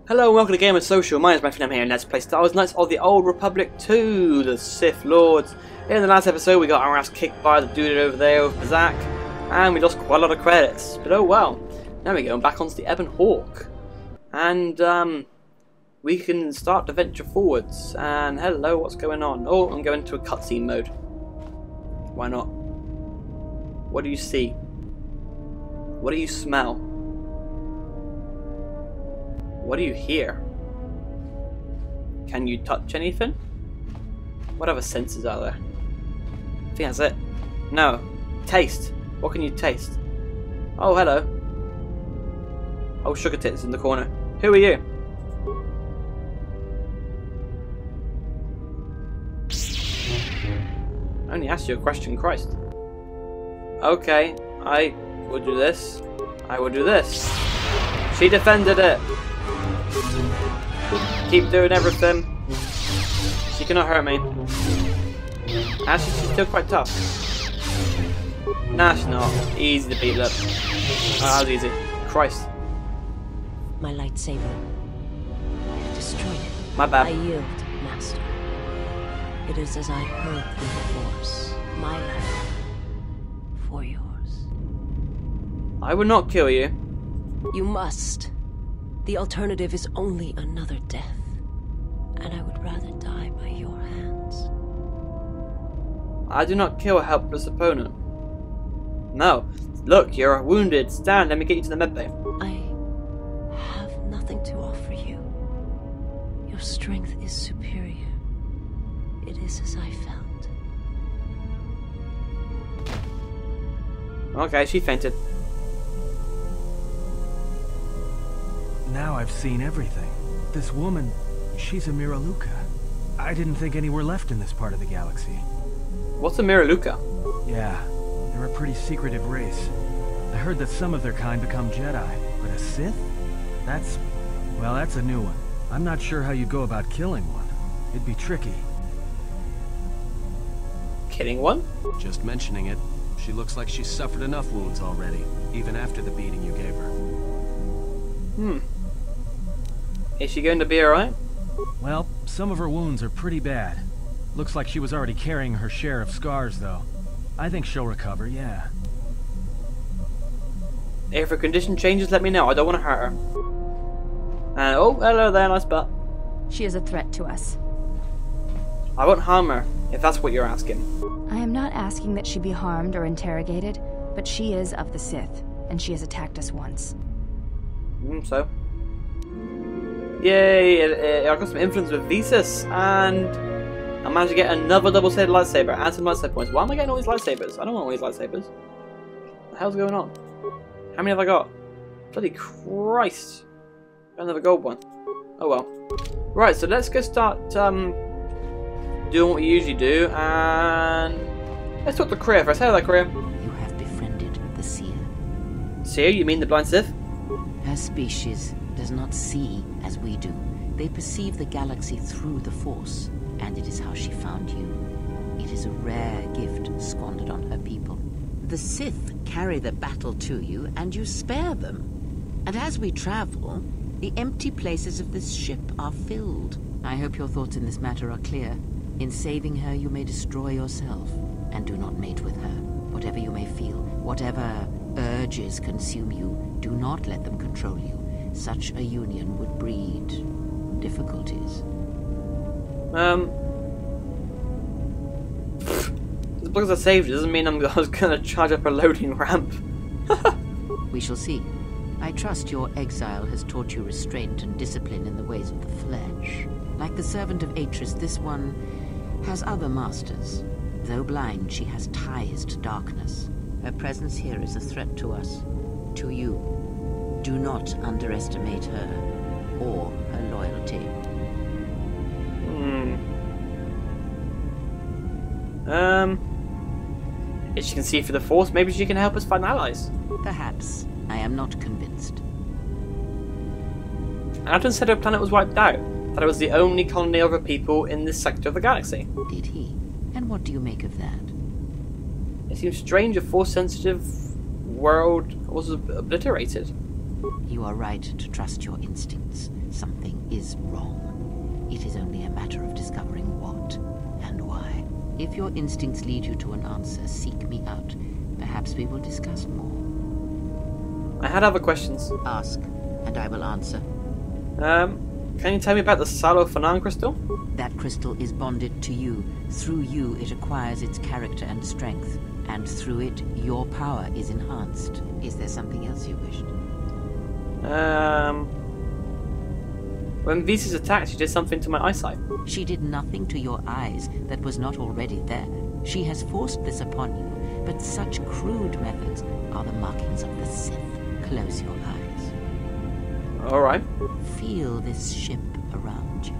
Hello and welcome to Game of Social. My name is Matthew and I'm here and let's play Star Wars Knights of the Old Republic 2, the Sith Lords. In the last episode we got our ass kicked by the dude over there with Bazak, and we lost quite a lot of credits, but oh well. Now we're going back onto the Ebon Hawk, and we can start to venture forwards. And hello, what's going on? Oh, I'm going to a cutscene mode. Why not? What do you see? What do you smell? What do you hear? Can you touch anything? What other senses are there? I think that's it. No. Taste. What can you taste? Oh, hello. Oh, Sugar Tits in the corner. Who are you? I only asked you a question, Christ. Okay, I will do this. I will do this. She defended it. Keep doing everything. She cannot hurt me. Actually, she's still quite tough. Nah, she's not. Easy to beat up. Oh, that was easy. Christ. My lightsaber. I have destroyed it. My bad. I yield, Master. It is as I heard through the Force. My life. For yours. I will not kill you. You must. The alternative is only another death. And I would rather die by your hands. I do not kill a helpless opponent. No. Look, you're wounded. Stand, let me get you to the medbay. I have nothing to offer you. Your strength is superior. It is as I felt. Okay, she fainted. Now I've seen everything. This woman, she's a Miraluka. I didn't think any were left in this part of the galaxy. What's a Miraluka? Yeah, they're a pretty secretive race. I heard that some of their kind become Jedi, but a Sith? That's a new one. I'm not sure how you go about killing one. It'd be tricky. Killing one? Just mentioning it, she looks like she's suffered enough wounds already, even after the beating you gave her. Is she going to be alright? Well, some of her wounds are pretty bad. Looks like she was already carrying her share of scars, though. I think she'll recover, yeah. If her condition changes, let me know. I don't want to hurt her. And oh, hello there, nice butt. She is a threat to us. I won't harm her, if that's what you're asking. I am not asking that she be harmed or interrogated, but she is of the Sith, and she has attacked us once. So? Yay, I got some influence with Visas, and I managed to get another double-sided lightsaber and some lightsaber points. Why am I getting all these lightsabers? I don't want all these lightsabers. What the hell's going on? How many have I got? Bloody Christ. Got another gold one. Oh well. Right, so let's go start doing what we usually do, and let's talk to Kriya first. Hello there, Kriya. You have befriended the Seer. Seer? You mean the blind Sith? Her species does not see as we do. They perceive the galaxy through the Force, and it is how she found you. It is a rare gift squandered on her people. The Sith carry the battle to you, and you spare them. And as we travel, the empty places of this ship are filled. I hope your thoughts in this matter are clear. In saving her, you may destroy yourself, and do not mate with her. Whatever you may feel, whatever urges consume you, do not let them control you. Such a union would breed difficulties. Because I saved it doesn't mean I was going to charge up a loading ramp. We shall see. I trust your exile has taught you restraint and discipline in the ways of the flesh. Like the servant of Atris, this one has other masters. Though blind, she has ties to darkness. Her presence here is a threat to us, to you. Do not underestimate her or her loyalty. If she can see through the Force, maybe she can help us find allies. Perhaps. I am not convinced. Alton said her planet was wiped out, that it was the only colony of her people in this sector of the galaxy. Did he? And what do you make of that? It seems strange a Force-sensitive world was obliterated. You are right to trust your instincts. Something is wrong. It is only a matter of discovering what and why. If your instincts lead you to an answer, seek me out. Perhaps we will discuss more. I had other questions. Ask, and I will answer. Can you tell me about the Salo-Fanan crystal? That crystal is bonded to you. Through you, it acquires its character and strength. And through it, your power is enhanced. Is there something else you wished? When Visa's attacked, she did something to my eyesight. She did nothing to your eyes that was not already there. She has forced this upon you, but such crude methods are the markings of the Sith. Close your eyes. Alright. Feel this ship around you.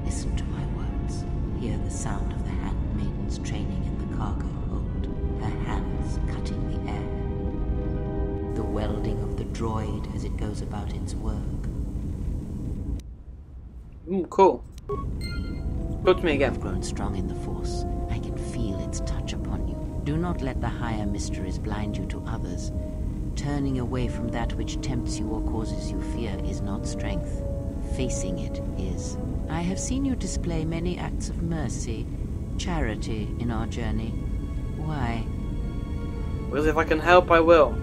Listen to my words. Hear the sound of the handmaidens training in the cargo hold, her hands cutting the air. The welding of the droid as it goes about its work. Cool. Talk to me again. You've grown strong in the Force. I can feel its touch upon you. Do not let the higher mysteries blind you to others. Turning away from that which tempts you or causes you fear is not strength. Facing it is. I have seen you display many acts of mercy, charity in our journey. Why? Because if I can help, I will.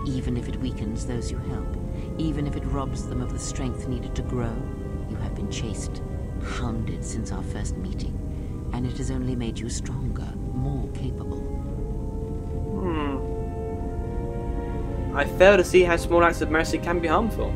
Even if it weakens those you help, even if it robs them of the strength needed to grow, you have been chased, hounded since our first meeting, and it has only made you stronger, more capable. I fail to see how small acts of mercy can be harmful.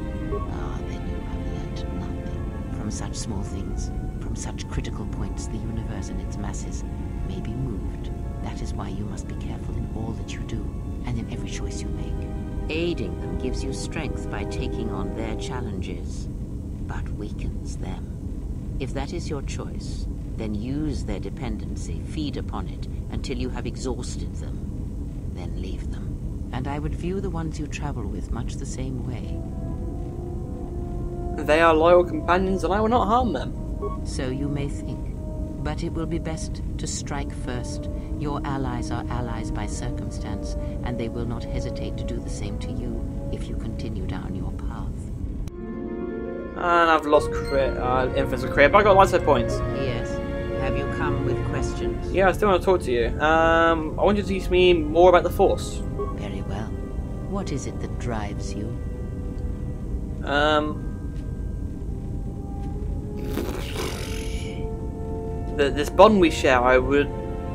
Ah, then you have learnt nothing. From such small things, from such critical points, the universe and its masses may be moved. That is why you must be careful in all that you do, and in every choice you make. Aiding them gives you strength by taking on their challenges, but weakens them. If that is your choice, then use their dependency, feed upon it, until you have exhausted them. Then leave them. And I would view the ones you travel with much the same way. They are loyal companions and I will not harm them. So you may think. But it will be best to strike first. Your allies are allies by circumstance, and they will not hesitate to do the same to you if you continue down your path. And I've lost influence of career, but I got lots of points. Yes. Have you come with questions? Yeah, I still want to talk to you. I want you to teach me more about the Force. Very well. What is it that drives you? This bond we share, I would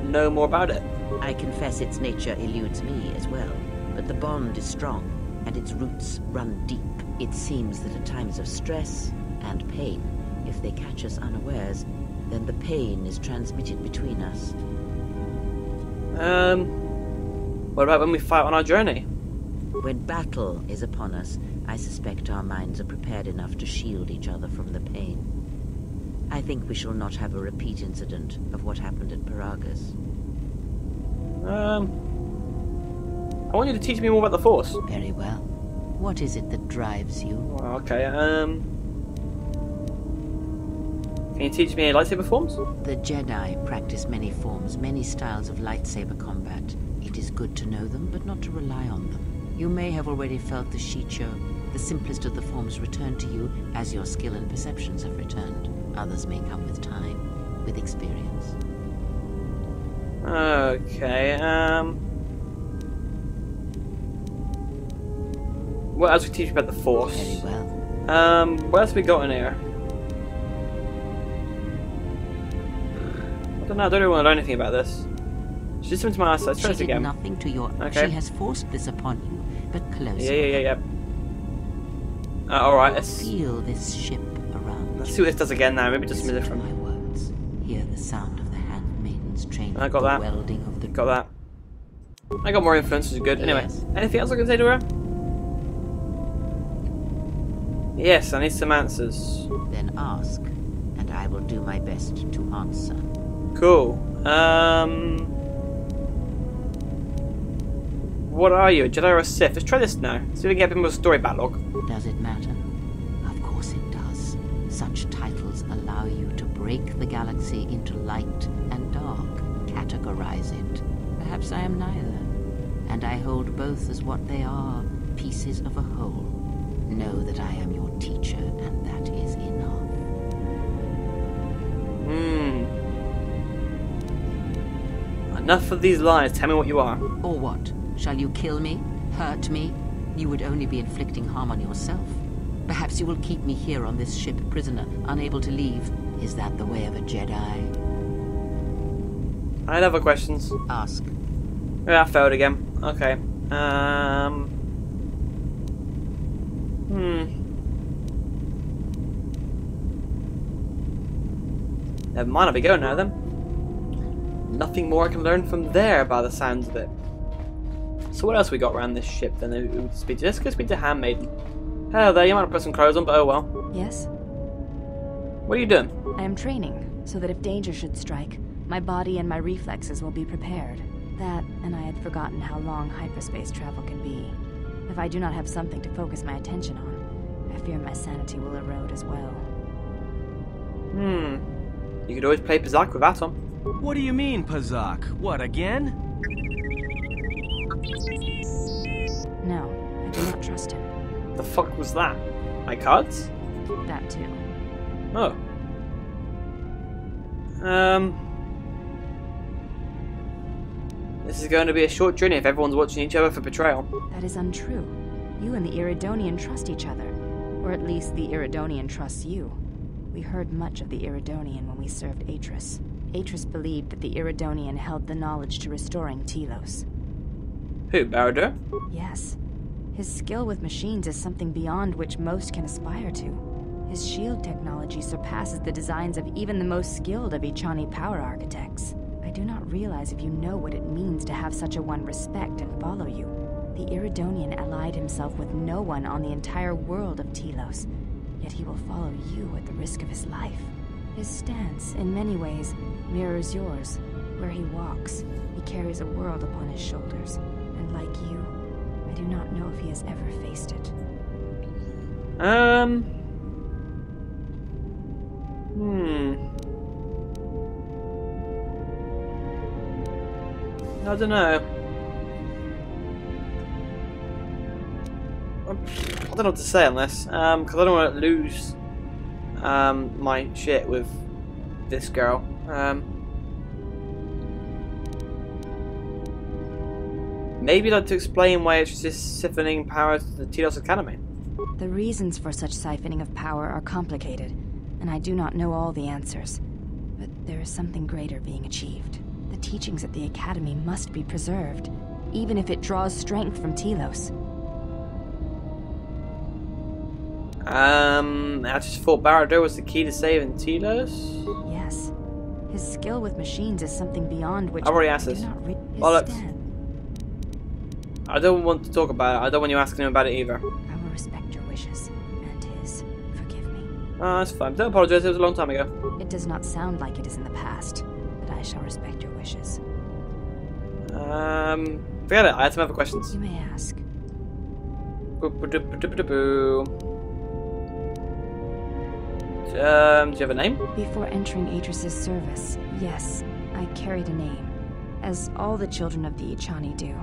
know more about it. I confess its nature eludes me as well, but the bond is strong, and its roots run deep. It seems that at times of stress and pain, if they catch us unawares, then the pain is transmitted between us. What about when we fight on our journey? When battle is upon us, I suspect our minds are prepared enough to shield each other from the pain. I think we shall not have a repeat incident of what happened at Paragas. I want you to teach me more about the Force. Very well. What is it that drives you? Well, okay, can you teach me lightsaber forms? The Jedi practice many forms, many styles of lightsaber combat. It is good to know them, but not to rely on them. You may have already felt the Shicho, the simplest of the forms, return to you as your skill and perceptions have returned. Others may come with time, with experience. Okay, what else can you teach me about the Force? Very well. What else have we got in here? I don't know, I don't really want to know anything about this. She did something to my eyesight. Let's try this She did again. nothing to your... Okay. She has forced this upon you, but close. Yeah. Alright, let's Feel this ship around see you. what this does again now. Maybe just something Listen to different. my words. Hear the sound of the handmaidens training. I got the that. welding of the... Got that. I got more influence, which is good. Anyway, Yes. anything else I can say to her? Yes, I need some answers. Then ask, and I will do my best to answer. Cool. What are you, a Jedi or a Sith? Let's try this now. See if we can get a bit more story backlog. Does it matter? Of course it does. Such titles allow you to break the galaxy into light and dark, categorize it. Perhaps I am neither, and I hold both as what they are, pieces of a whole. Know that I am your teacher, and that is enough. Enough of these lies. Tell me what you are. Or what? Shall you kill me? Hurt me? You would only be inflicting harm on yourself. Perhaps you will keep me here on this ship prisoner, unable to leave. Is that the way of a Jedi? I had other questions. Ask. Yeah, I failed again. Okay. Never mind, I'll be going now then. Nothing more I can learn from there by the sounds of it. So what else we got around this ship then? Let's go speak to Handmaiden. Hello there, you might have put some clothes on, but oh well. Yes? What are you doing? I am training, so that if danger should strike, my body and my reflexes will be prepared. That, and I had forgotten how long hyperspace travel can be. If I do not have something to focus my attention on, I fear my sanity will erode as well. You could always play Pazak with that on. What do you mean, Pazak? What, again? No, I do not trust him. The fuck was that? My cards? That too. Oh. This is going to be a short journey if everyone's watching each other for betrayal. That is untrue. You and the Iridonian trust each other. Or at least the Iridonian trusts you. We heard much of the Iridonian when we served Atris. Atris believed that the Iridonian held the knowledge to restoring Telos. Who, Baradur? Yes. His skill with machines is something beyond which most can aspire to. His shield technology surpasses the designs of even the most skilled of Ichani power architects. I do not realize if you know what it means to have such a one respect and follow you. The Iridonian allied himself with no one on the entire world of Telos, yet he will follow you at the risk of his life. His stance, in many ways, mirrors yours. Where he walks, he carries a world upon his shoulders, and like you, I do not know if he has ever faced it. I don't know. I don't know what to say on this, because I don't want to lose my shit with this girl. Maybe you'd like to explain why it's just siphoning power to the Telos Academy. The reasons for such siphoning of power are complicated, and I do not know all the answers. But there is something greater being achieved. The teachings at the Academy must be preserved, even if it draws strength from Telos. I just thought Baradur was the key to saving Telos. Yes. His skill with machines is something beyond which I've already asked this. Bollocks. I don't want to talk about it. I don't want you asking him about it either. I will respect your wishes, and his. Forgive me. Oh, that's fine. Don't apologise, it was a long time ago. It does not sound like it is in the past, but I shall respect your wishes. Forget it, I had some other questions. You may ask. Do you have a name? Before entering Atris's service, yes, I carried a name, as all the children of the Ichani do.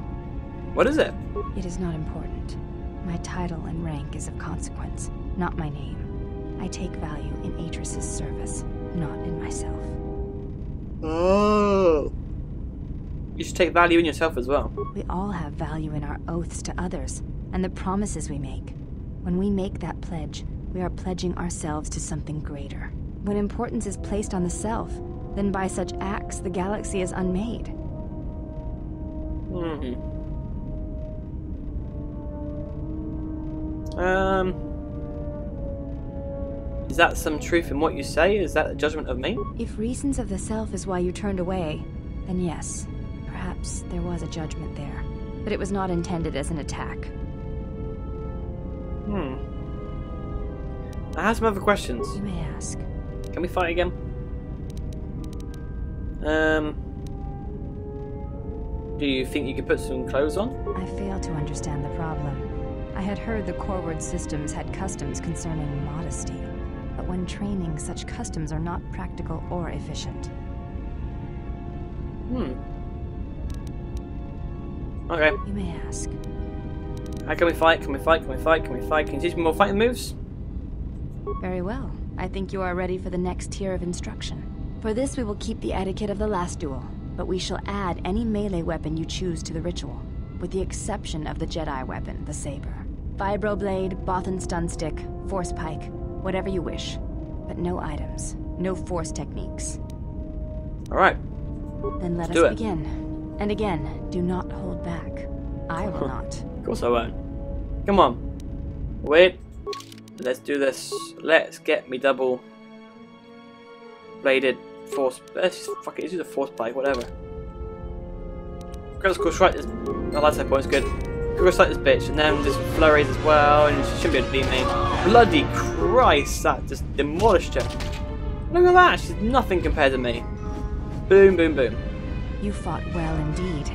What is it? It is not important. My title and rank is of consequence, not my name. I take value in Atris's service, not in myself. Oh. You should take value in yourself as well. We all have value in our oaths to others, and the promises we make. When we make that pledge, we are pledging ourselves to something greater. When importance is placed on the self, then by such acts the galaxy is unmade. Is that some truth in what you say? Is that a judgment of me? If reasons of the self is why you turned away, then yes, perhaps there was a judgment there. But it was not intended as an attack. I have some other questions. You may ask. Can we fight again? Do you think you could put some clothes on? I fail to understand the problem. I had heard the Corward systems had customs concerning modesty, but when training, such customs are not practical or efficient. Okay. You may ask. How can we fight? Can we fight? Can we fight? Can we fight? Can you teach me more fighting moves? Very well. I think you are ready for the next tier of instruction. For this, we will keep the etiquette of the last duel, but we shall add any melee weapon you choose to the ritual, with the exception of the Jedi weapon, the saber. Vibroblade, Bothan stun stick, force pike, whatever you wish. But no items, no force techniques. Alright. Then let do us it. begin. And again, do not hold back. I will not. Of course I won't. Come on. Wait. Let's do this. Let's get me double bladed force. Let's just fuck it. Let's do the force pike, whatever. Critical strike this. Oh, that's that point's good. Critical strike this bitch, and then just flurries as well, and she shouldn't be able to beat me. Bloody Christ, that just demolished her. Look at that. She's nothing compared to me. Boom, boom, boom. You fought well indeed.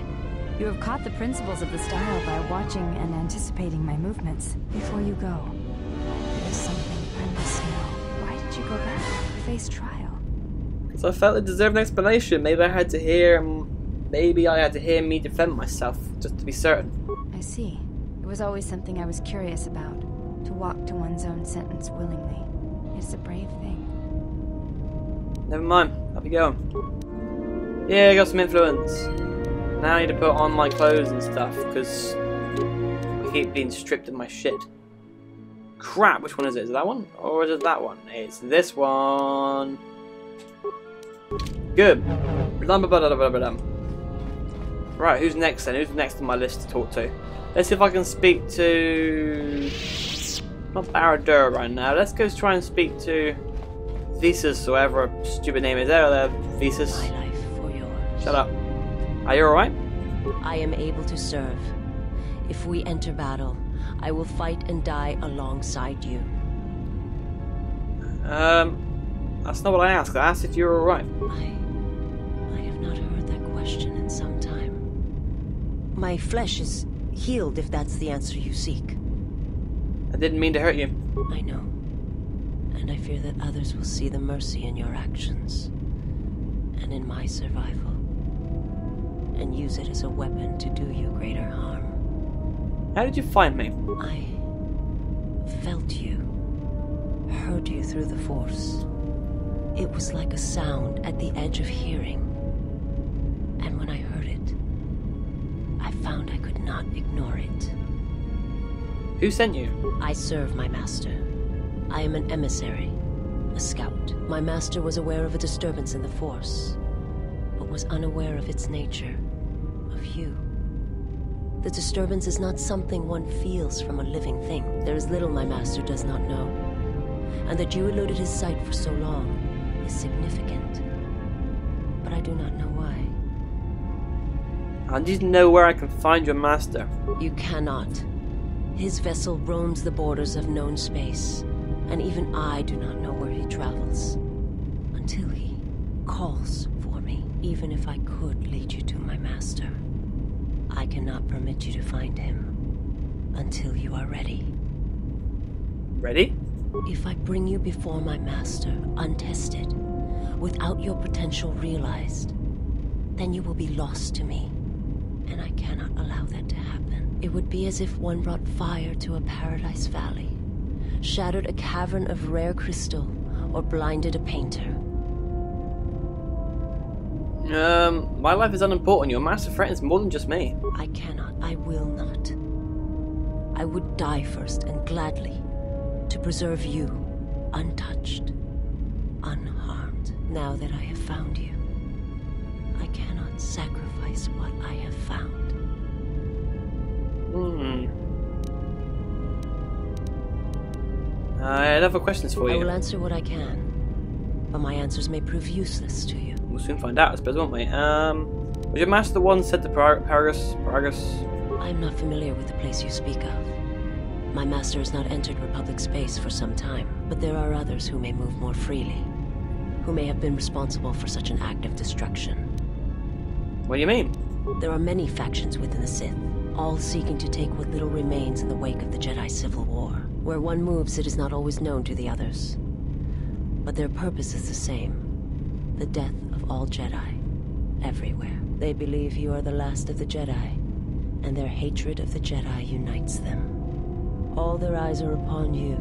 You have caught the principles of the style by watching and anticipating my movements. Before you go, there is something I must know. Why did you go back? Face trial. Because I felt it deserved an explanation. Maybe I had to hear me defend myself, just to be certain. I see. It was always something I was curious about. To walk to one's own sentence willingly. It's a brave thing. Never mind. I'll be going. Yeah, I got some influence. Now I need to put on my clothes and stuff, because I keep being stripped of my shit. Crap, which one is it? Is it that one? Or is it that one? It's this one. Good. Right, who's next then? Who's next on my list to talk to? Let's see if I can speak to... Not Baradur right now. Let's go try and speak to Thesis, or whatever her stupid name is. There, Thesis. My life for yours. Shut up. Are you alright? I am able to serve. If we enter battle, I will fight and die alongside you. That's not what I asked. I asked if you were alright. I have not heard that question in some time. My flesh is healed, if that's the answer you seek. I didn't mean to hurt you. I know. And I fear that others will see the mercy in your actions, and in my survival, and use it as a weapon to do you greater harm. How did you find me? I felt you, heard you through the Force. It was like a sound at the edge of hearing. And when I heard it, I found I could not ignore it. Who sent you? I serve my master. I am an emissary, a scout. My master was aware of a disturbance in the Force, but was unaware of its nature, of you. The disturbance is not something one feels from a living thing. There is little my master does not know, and that you eluded his sight for so long is significant, but I do not know why. I need to know where I can find your master. You cannot. His vessel roams the borders of known space, and even I do not know where he travels. Until he calls for me. Even if I could lead you to my master, I cannot permit you to find him until you are ready. Ready? If I bring you before my master, untested, without your potential realized, then you will be lost to me, and I cannot allow that to happen. It would be as if one brought fire to a paradise valley, shattered a cavern of rare crystal, or blinded a painter. My life is unimportant. Your master threatens more than just me. I cannot, I will not. I would die first, and gladly, to preserve you, untouched, unharmed. Now that I have found you, I cannot sacrifice what I have found. I have other questions for you. I will answer what I can, but my answers may prove useless to you. We'll soon find out, I suppose, won't we? Was your master the one said to Paragus? I am not familiar with the place you speak of. My master has not entered Republic space for some time, but there are others who may move more freely, who may have been responsible for such an act of destruction. What do you mean? There are many factions within the Sith, all seeking to take what little remains in the wake of the Jedi Civil War. Where one moves, it is not always known to the others. But their purpose is the same. The death of all Jedi, everywhere. They believe you are the last of the Jedi, and their hatred of the Jedi unites them. All their eyes are upon you,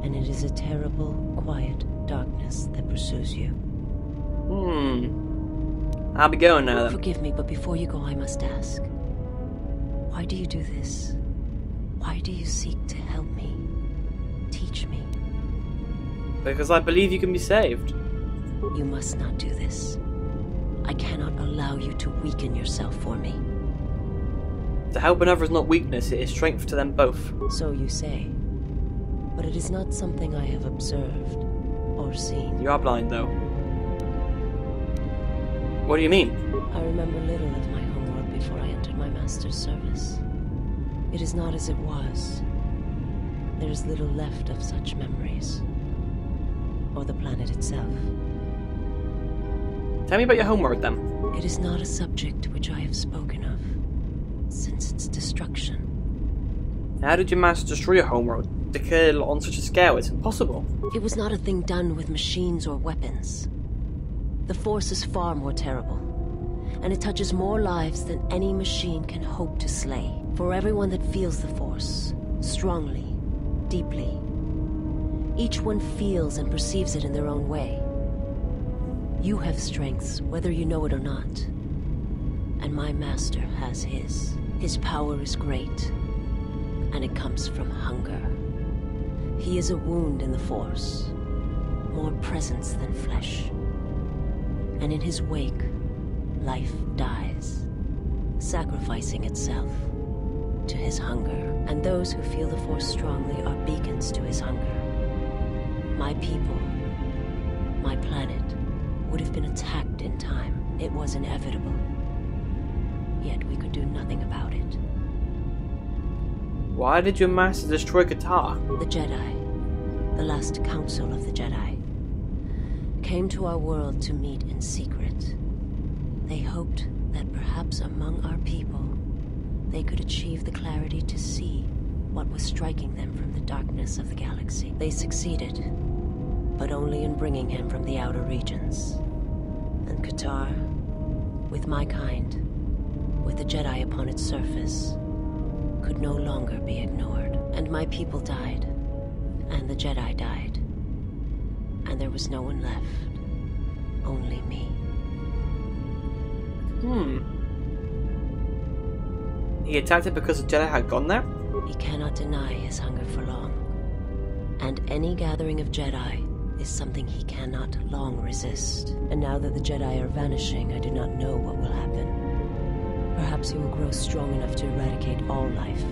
and it is a terrible, quiet darkness that pursues you. I'll be going now then. Forgive me, but before you go, I must ask. Why do you do this? Why do you seek to help me? Teach me. Because I believe you can be saved. You must not do this. I cannot allow you to weaken yourself for me. To help another is not weakness, it is strength to them both. So you say. But it is not something I have observed or seen. You are blind though. What do you mean? I remember little of my homeworld before I entered my master's service. It is not as it was. There is little left of such memories. Or the planet itself. Tell me about your homeworld then. It is not a subject which I have spoken of since its destruction. How did your master destroy your homeworld? To kill on such a scale, it's impossible. It was not a thing done with machines or weapons. The Force is far more terrible, and it touches more lives than any machine can hope to slay. For everyone that feels the Force, strongly, deeply, each one feels and perceives it in their own way. You have strengths, whether you know it or not. And my master has his. His power is great, and it comes from hunger. He is a wound in the Force, more presence than flesh. And in his wake, life dies, sacrificing itself to his hunger. And those who feel the Force strongly are beacons to his hunger. My people, my planet, would have been attacked in time. It was inevitable. Yet we could do nothing about it. Why did your master destroy Qatar? The Jedi, the last council of the Jedi, came to our world to meet in secret. They hoped that perhaps among our people, they could achieve the clarity to see what was striking them from the darkness of the galaxy. They succeeded, but only in bringing him from the outer regions. And Qatar, with my kind, with the Jedi upon its surface, could no longer be ignored. And my people died, and the Jedi died, and there was no one left, only me. He attacked it because the Jedi had gone there? He cannot deny his hunger for long, and any gathering of Jedi is something he cannot long resist. And now that the Jedi are vanishing, I do not know what will happen. Perhaps he will grow strong enough to eradicate all life,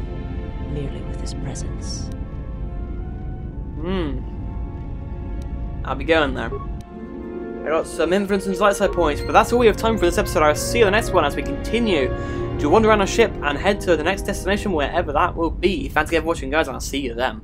merely with his presence. I'll be going there. I got some inference and light side points, but that's all we have time for this episode. I'll see you in the next one as we continue to wander around our ship and head to the next destination, wherever that will be. Thanks again for watching, guys, and I'll see you then.